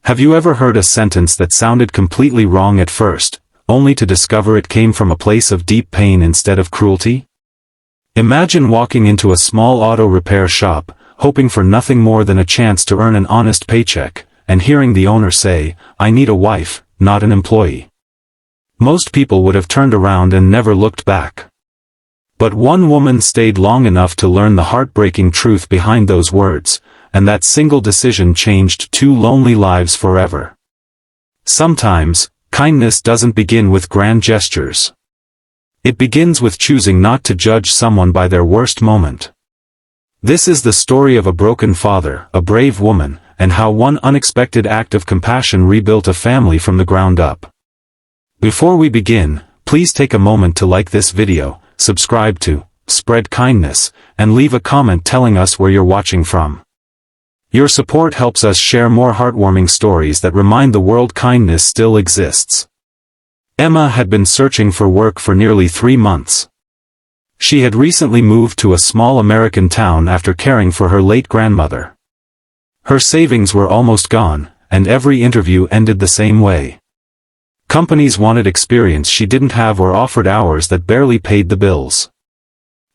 Have you ever heard a sentence that sounded completely wrong at first, only to discover it came from a place of deep pain instead of cruelty? Imagine walking into a small auto repair shop, hoping for nothing more than a chance to earn an honest paycheck, and hearing the owner say, "I need a wife, not an employee." Most people would have turned around and never looked back. But one woman stayed long enough to learn the heartbreaking truth behind those words, and that single decision changed two lonely lives forever. Sometimes, kindness doesn't begin with grand gestures. It begins with choosing not to judge someone by their worst moment. This is the story of a broken father, a brave woman, and how one unexpected act of compassion rebuilt a family from the ground up. Before we begin, please take a moment to like this video, subscribe to Spread Kindness, and leave a comment telling us where you're watching from. Your support helps us share more heartwarming stories that remind the world kindness still exists. Emma had been searching for work for nearly 3 months. She had recently moved to a small American town after caring for her late grandmother. Her savings were almost gone, and every interview ended the same way. Companies wanted experience she didn't have or offered hours that barely paid the bills.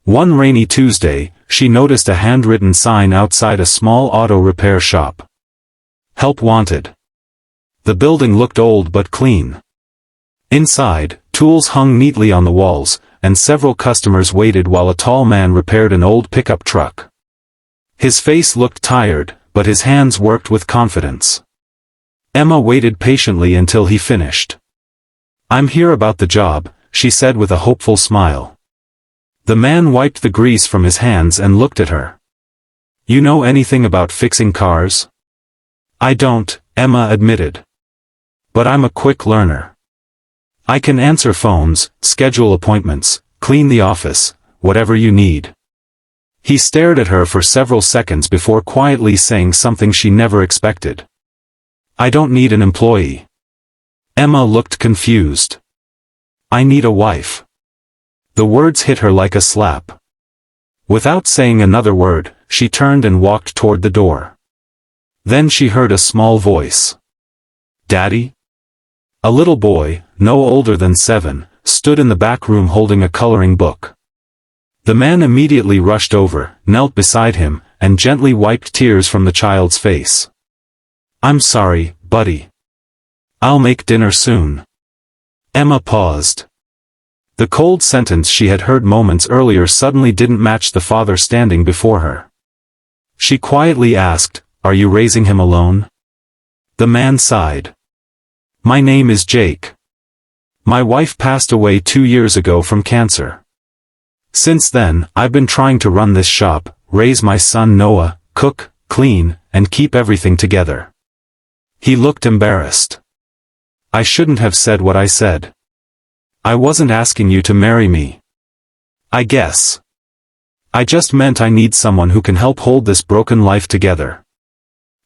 One rainy Tuesday, she noticed a handwritten sign outside a small auto repair shop. "Help wanted." The building looked old but clean. Inside, tools hung neatly on the walls, and several customers waited while a tall man repaired an old pickup truck. His face looked tired, but his hands worked with confidence. Emma waited patiently until he finished. "I'm here about the job," she said with a hopeful smile. The man wiped the grease from his hands and looked at her. "You know anything about fixing cars?" "I don't," Emma admitted. "But I'm a quick learner. I can answer phones, schedule appointments, clean the office, whatever you need." He stared at her for several seconds before quietly saying something she never expected. "I don't need an employee." Emma looked confused. "I need a wife." The words hit her like a slap. Without saying another word, she turned and walked toward the door. Then she heard a small voice. "Daddy?" A little boy, no older than 7, stood in the back room holding a coloring book. The man immediately rushed over, knelt beside him, and gently wiped tears from the child's face. "I'm sorry, buddy. I'll make dinner soon." Emma paused. The cold sentence she had heard moments earlier suddenly didn't match the father standing before her. She quietly asked, "Are you raising him alone?" The man sighed. "My name is Jake. My wife passed away 2 years ago from cancer. Since then, I've been trying to run this shop, raise my son Noah, cook, clean, and keep everything together." He looked embarrassed. "I shouldn't have said what I said. I wasn't asking you to marry me. I guess. I just meant I need someone who can help hold this broken life together."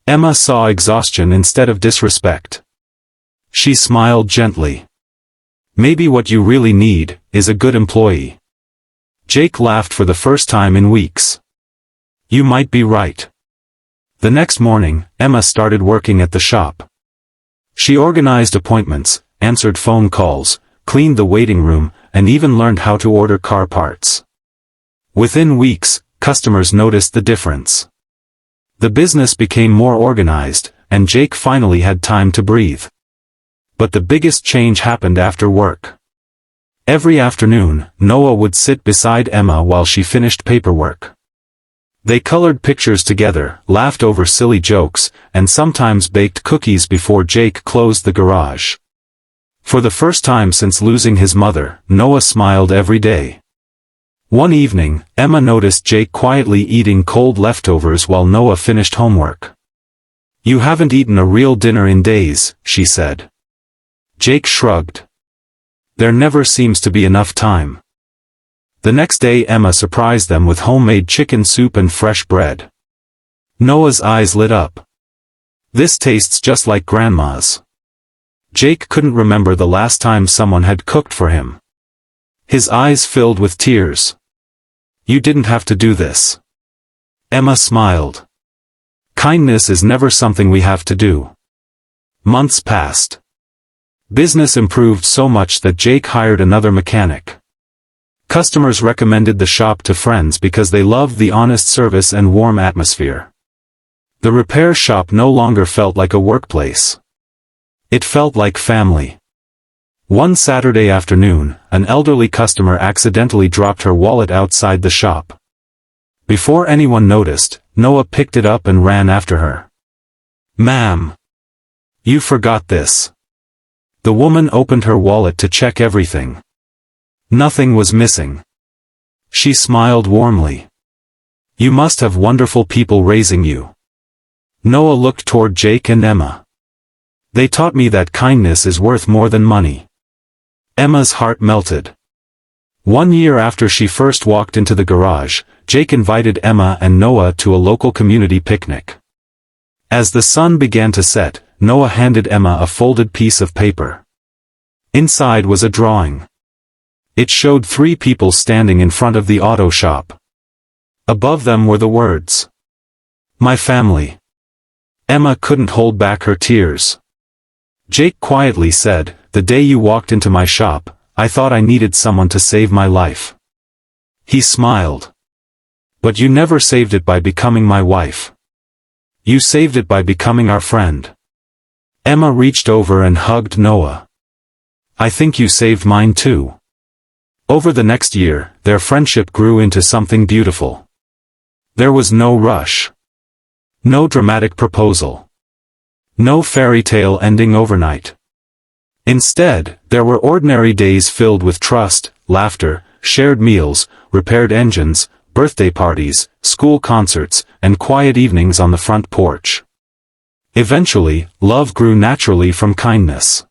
Emma saw exhaustion instead of disrespect. She smiled gently. "Maybe what you really need is a good employee." Jake laughed for the first time in weeks. "You might be right." The next morning, Emma started working at the shop. She organized appointments, answered phone calls, cleaned the waiting room, and even learned how to order car parts. Within weeks, customers noticed the difference. The business became more organized, and Jake finally had time to breathe. But the biggest change happened after work. Every afternoon, Noah would sit beside Emma while she finished paperwork. They colored pictures together, laughed over silly jokes, and sometimes baked cookies before Jake closed the garage. For the first time since losing his mother, Noah smiled every day. One evening, Emma noticed Jake quietly eating cold leftovers while Noah finished homework. "You haven't eaten a real dinner in days," she said. Jake shrugged. "There never seems to be enough time." The next day Emma surprised them with homemade chicken soup and fresh bread. Noah's eyes lit up. "This tastes just like Grandma's." Jake couldn't remember the last time someone had cooked for him. His eyes filled with tears. "You didn't have to do this." Emma smiled. "Kindness is never something we have to do. Months passed. Business improved so much that Jake hired another mechanic. Customers recommended the shop to friends because they loved the honest service and warm atmosphere. The repair shop no longer felt like a workplace. It felt like family. One Saturday afternoon, an elderly customer accidentally dropped her wallet outside the shop. Before anyone noticed, Noah picked it up and ran after her. "Ma'am, you forgot this." The woman opened her wallet to check everything. Nothing was missing. She smiled warmly. "You must have wonderful people raising you." Noah looked toward Jake and Emma. "They taught me that kindness is worth more than money." Emma's heart melted. 1 year after she first walked into the garage, Jake invited Emma and Noah to a local community picnic. As the sun began to set, Noah handed Emma a folded piece of paper. Inside was a drawing. It showed 3 people standing in front of the auto shop. Above them were the words, "My family." Emma couldn't hold back her tears. Jake quietly said, "The day you walked into my shop, I thought I needed someone to save my life." He smiled. "But you never saved it by becoming my wife. You saved it by becoming our friend." Emma reached over and hugged Noah. "I think you saved mine too." Over the next year, their friendship grew into something beautiful. There was no rush. No dramatic proposal. No fairy tale ending overnight. Instead, there were ordinary days filled with trust, laughter, shared meals, repaired engines, birthday parties, school concerts, and quiet evenings on the front porch. Eventually, love grew naturally from kindness.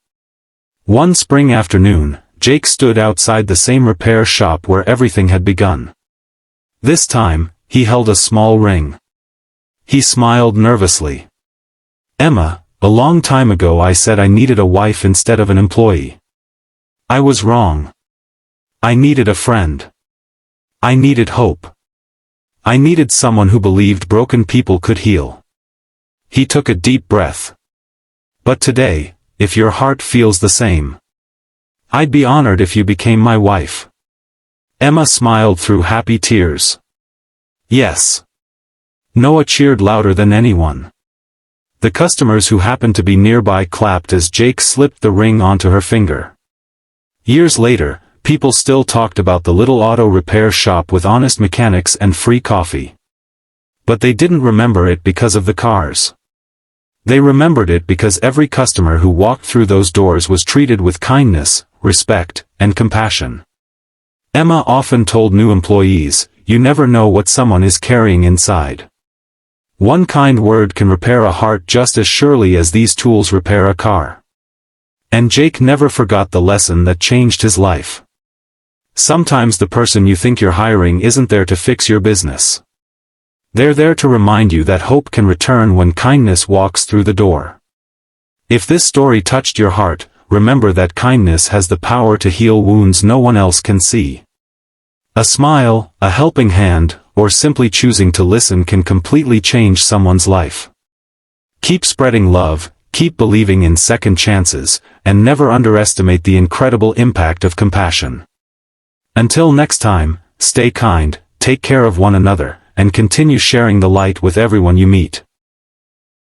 One spring afternoon, Jake stood outside the same repair shop where everything had begun. This time, he held a small ring. He smiled nervously. "Emma, a long time ago I said I needed a wife instead of an employee. I was wrong. I needed a friend. I needed hope. I needed someone who believed broken people could heal." He took a deep breath. "But today, if your heart feels the same, I'd be honored if you became my wife." Emma smiled through happy tears. "Yes." Noah cheered louder than anyone. The customers who happened to be nearby clapped as Jake slipped the ring onto her finger. Years later, people still talked about the little auto repair shop with honest mechanics and free coffee. But they didn't remember it because of the cars. They remembered it because every customer who walked through those doors was treated with kindness, respect, and compassion. Emma often told new employees, "You never know what someone is carrying inside." One kind word can repair a heart just as surely as these tools repair a car. And Jake never forgot the lesson that changed his life. Sometimes the person you think you're hiring isn't there to fix your business. They're there to remind you that hope can return when kindness walks through the door. If this story touched your heart, remember that kindness has the power to heal wounds no one else can see. A smile, a helping hand, or simply choosing to listen can completely change someone's life. Keep spreading love, keep believing in second chances, and never underestimate the incredible impact of compassion. Until next time, stay kind, take care of one another, and continue sharing the light with everyone you meet.